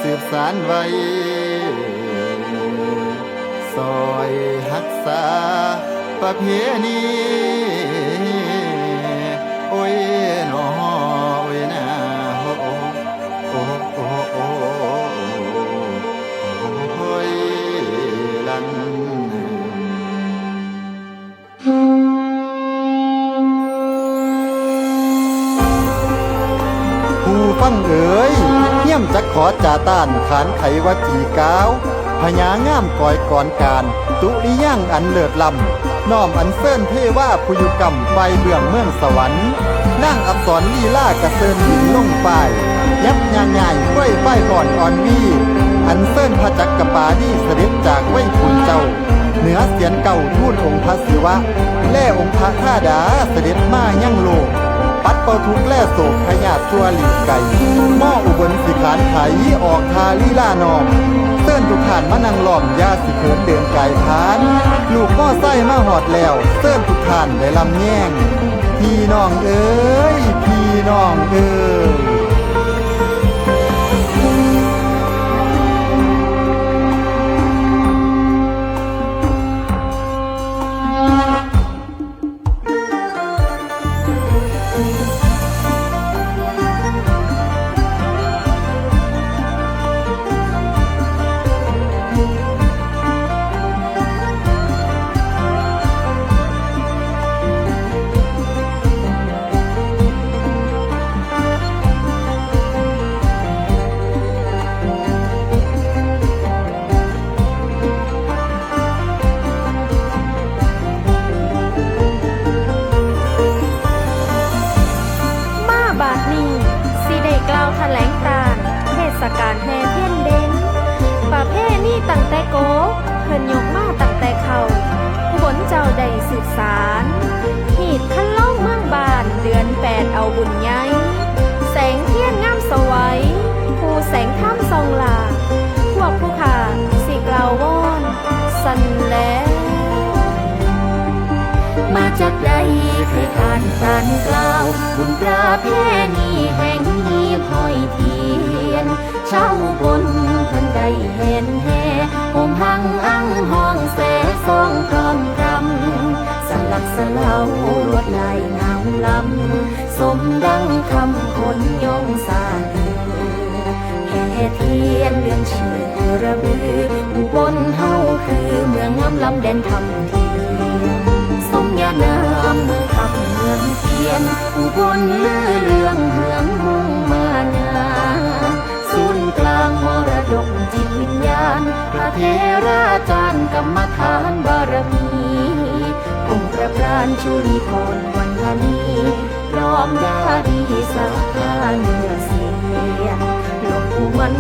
สืบสานไว้ซอยรักษาประเพณีโอ้ยหนอโอ้ยนาโอ้โอ้โอ้โอ้โอ้ยลันผู้ฟังเอ๋ยเยี่ยมจักขอจ่าต้านขานไขว่ากี่ก้าวพญางามก่อยก่อนการตุริย่างอันเลิศลำน้อมอันเซิ่นเทว่าผู้ยุกรรมไฟเบื้องเมืองสวรรค์นั่งอักษรลีลากระเซินหินลงไปยับยางใหญ่ไว้ไฟก่อนอ่อนวีอันเซิ่นพระจักกปานีเสด็จจากไว้คุณเจ้าเหนือเสียนเก่าทูลองค์พระศิวะแล่องค์พระธาดาเสด็จมายั่งโลกปัดเป่าทุกแล่โศกพญาตัวหลีกไก่หม้ออุบลสิขานไถออกทาลีลานอมเซิ่นทุกท่านมานั่งล้อมยาสิเขินเดินกายพานลูกก็ไส้มาหอดแล้วเซิ่นทุกท่านได้ลำแย่งพี่น้องเอ๋ยพี่น้องเอ๋ยการแห่เทียนเด่นประเพณีตั้งแต่โกเพิ่นยกมาตั้งแต่เขาผู้บนเจ้าได้สืบสารหีดคันเล่าเมืองบานเดือน8เอาบุญใหญ่แสงเทียนงามสวัยผู้แสงท่ามทรงลาพวกผู้ขาสิกล่าววอนสันแล้วมาจากใดเคยผ่านการกล่าวบุญประเพณีแห่งนี้คอยเทียนชาวบนเพิ่นได้เห็นแห่โหมหังอังห้องแสทรงพร้อมรำสลักสลาวลวดลายงามล้ำสมดังคำคนยงสานแห่เทียนเดือนชื่อระบืออุบลเฮาคือเมืองงามล้ำแดนธรรมเทียนสมญานามเมืองคำเมืองเทียนอุบลลือเรื่องเมืองมุ่งมานาศูนย์กลางมรดกจิตวิญญาณพระเทราจารย์กรรมฐานบารมีองค์พระปราณชุลีพรวันธนีพร้อมดาดีสักพาเนื้อเสียหลวงปู่มัน